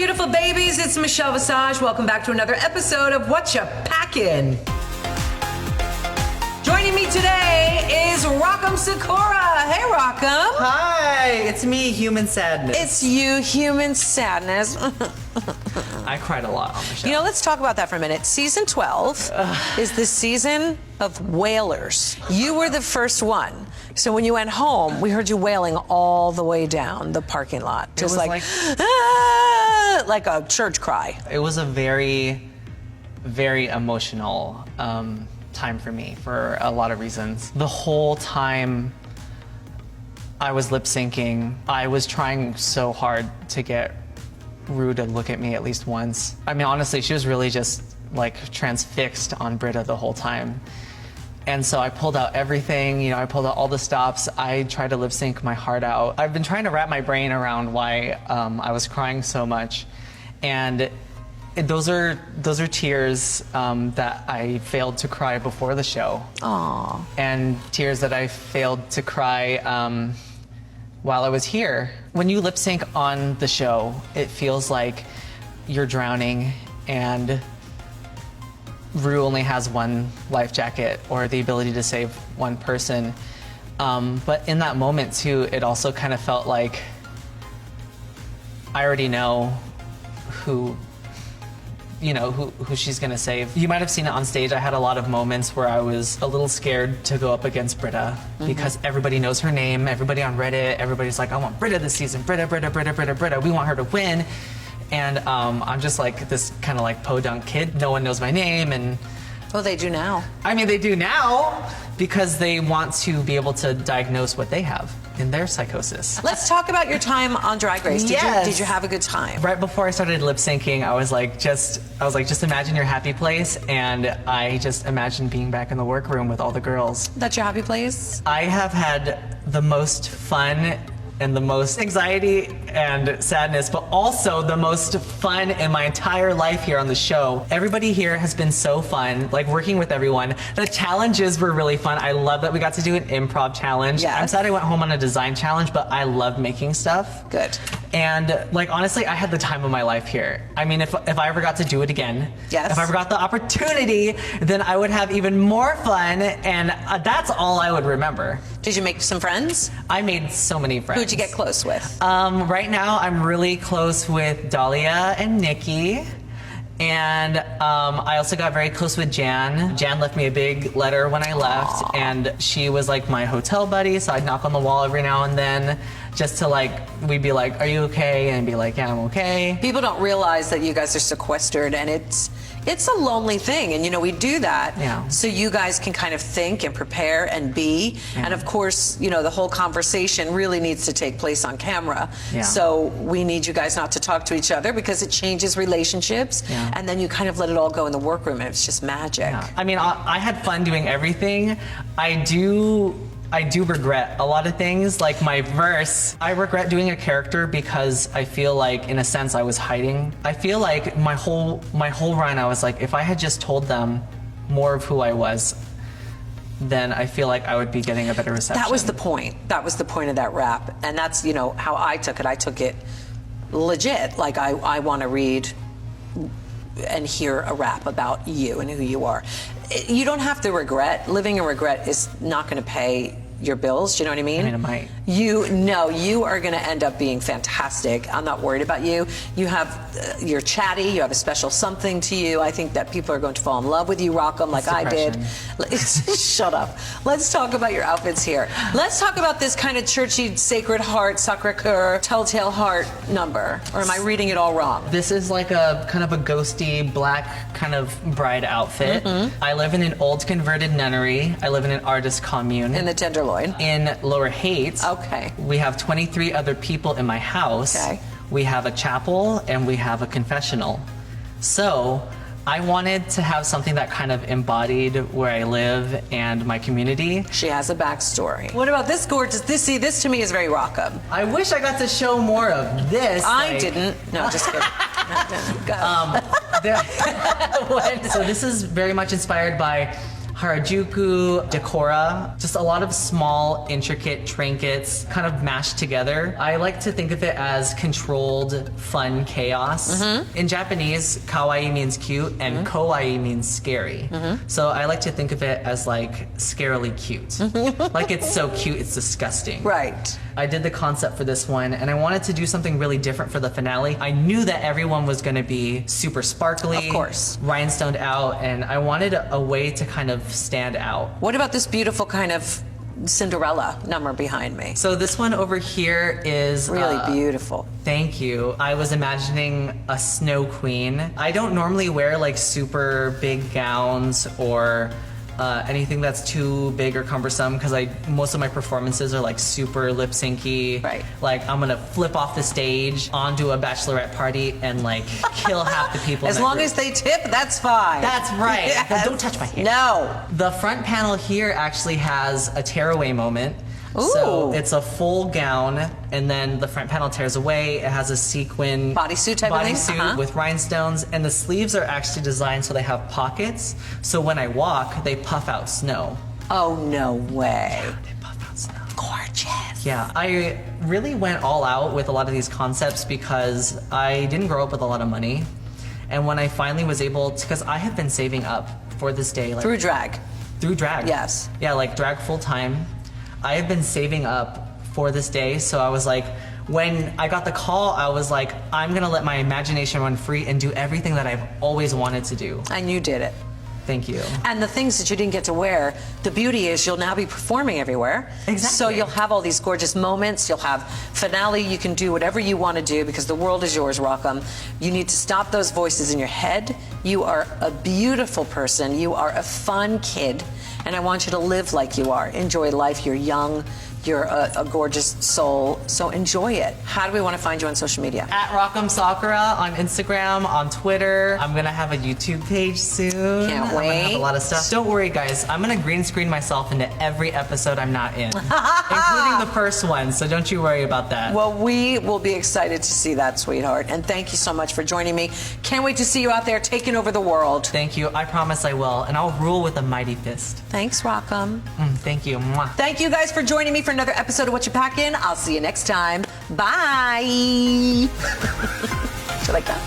beautiful babies? It's Michelle Visage. Welcome back to another episode of WhatchaPackin. Joining me today is Rock'em Sakura. Hey, Rock'em. Hi, it's me, Human Sadness. It's you, Human Sadness. I cried a lot on the show. You know, let's talk about that for a minute. Season 12 is the season of wailers. You were the first one. So when you went home, we heard you wailing all the way down the parking lot. Just like a church cry. It was a very, very emotional time for me for a lot of reasons. The whole time I was lip syncing, I was trying so hard to get Rue to look at me at least once. I mean, honestly, she was really just like transfixed on Britta the whole time. And so I pulled out everything, you know, I pulled out all the stops. I tried to lip sync my heart out. I've been trying to wrap my brain around why I was crying so much. And those are tears that I failed to cry before the show. Aww. And tears that I failed to cry while I was here. When you lip sync on the show, it feels like you're drowning and Rue only has one life jacket or the ability to save one person. But in that moment too, it also kind of felt like I already know who she's gonna save. You might have seen it on stage. I had a lot of moments where I was a little scared to go up against Britta because everybody knows her name. Everybody on Reddit, everybody's like, I want Britta this season. Britta, Britta, Britta, Britta, Britta. We want her to win. And I'm just like this kind of like podunk kid. No one knows my name, and well, they do now. I mean, they do now because they want to be able to diagnose what they have in their psychosis. Let's talk about your time on Drag Race. Did you have a good time? Right before I started lip syncing, I was like, just imagine your happy place, and I just imagined being back in the workroom with all the girls. That's your happy place? I have had the most fun and the most anxiety and sadness, but also the most fun in my entire life here on the show. Everybody here has been so fun, like working with everyone. The challenges were really fun. I love that we got to do an improv challenge. Yes. I'm sad I went home on a design challenge, but I love making stuff. Good. And like, honestly, I had the time of my life here. I mean, if I ever got to do it again, yes, if I ever got the opportunity, then I would have even more fun, and that's all I would remember. Did you make some friends? I made so many friends. Who'd you get close with? Right now, I'm really close with Dahlia and Nikki. And I also got very close with Jan. Jan left me a big letter when I left. Aww. And she was like my hotel buddy, so I'd knock on the wall every now and then just to like, we'd be like, are you okay? And I'd be like, yeah, I'm okay. People don't realize that you guys are sequestered, and it's a lonely thing, and you know, we do that so you guys can kind of think and prepare and be, and of course, you know, the whole conversation really needs to take place on camera. So we need you guys not to talk to each other because it changes relationships, and then you kind of let it all go in the workroom, and it's just magic. I mean, I had fun doing everything. I do regret a lot of things, like my verse. I regret doing a character because I feel like, in a sense, I was hiding. I feel like my whole run, I was like, if I had just told them more of who I was, then I feel like I would be getting a better reception. That was the point. That was the point of that rap, and that's, you know, how I took it. I took it legit. Like, I want to read and hear a rap about you and who you are. You don't have to regret. Living in regret is not going to pay your bills. Do you know what I mean? I mean, it might. You are going to end up being fantastic. I'm not worried about you. You have, you're chatty. You have a special something to you. I think that people are going to fall in love with you, Rock'em, like I did. Shut up. Let's talk about your outfits here. Let's talk about this kind of churchy Sacred Heart, Sacre-Cœur, Telltale Heart number. Or am I reading it all wrong? This is like a kind of a ghosty black kind of bride outfit. I live in an old converted nunnery. I live in an artist commune. In the Tenderloin. In Lower Haight. Okay. We have 23 other people in my house. Okay. We have a chapel and we have a confessional. So I wanted to have something that kind of embodied where I live and my community. She has a backstory. What about this gorgeous? This to me is very Rock'em. I wish I got to show more of this. I didn't. No, just kidding. Go. So this is very much inspired by Harajuku, Decora, just a lot of small, intricate trinkets kind of mashed together. I like to think of it as controlled, fun chaos. In Japanese, kawaii means cute and kawaii means scary. So I like to think of it as like scarily cute. Like it's so cute, it's disgusting. Right. I did the concept for this one and I wanted to do something really different for the finale. I knew that everyone was going to be super sparkly, Of course. rhinestoned out, and I wanted a way to kind of stand out. What about this beautiful kind of Cinderella number behind me? So this one over here is Really beautiful. Thank you. I was imagining a snow queen. I don't normally wear like super big gowns or anything that's too big or cumbersome because most of my performances are like super lip syncy. Right. Like I'm gonna flip off the stage onto a bachelorette party and like kill half the people. As in that long group. as they tip, that's fine. That's right. Yes. But don't touch my hair. No. The front panel here actually has a tearaway moment. Ooh. So it's a full gown, and then the front panel tears away. It has a sequin Bodysuit type of thing? bodysuit with rhinestones, and the sleeves are actually designed so they have pockets. So when I walk, they puff out snow. Oh, no way. They puff out snow. Gorgeous. Yeah, I really went all out with a lot of these concepts because I didn't grow up with a lot of money, and when I finally was able to, because I have been saving up for this day, like Through drag. through drag. Yes. Yeah, like drag full time. I have been saving up for this day, so I was like, when I got the call, I was like, I'm gonna let my imagination run free and do everything that I've always wanted to do. And you did it. Thank you. And the things that you didn't get to wear, the beauty is you'll now be performing everywhere. Exactly. So you'll have all these gorgeous moments. You'll have finale. You can do whatever you want to do because the world is yours, Rockham. You need to stop those voices in your head. You are a beautiful person. You are a fun kid. And I want you to live like you are. Enjoy life. You're young. You're a gorgeous soul. So enjoy it. How do we want to find you on social media? At Rockham Sakura on Instagram, on Twitter. I'm gonna have a YouTube page soon. Can't I'm gonna have wait. a lot of stuff. Don't worry, guys. I'm gonna green screen myself into every episode I'm not in, including the first one. So don't you worry about that. Well, we will be excited to see that, sweetheart. And thank you so much for joining me. Can't wait to see you out there taking over the world. Thank you. I promise I will, and I'll rule with a mighty fist. Thanks, Rockham. Thank you. Mwah. Thank you guys for joining me for another episode of WhatchaPackin. I'll see you next time. Bye. You like that?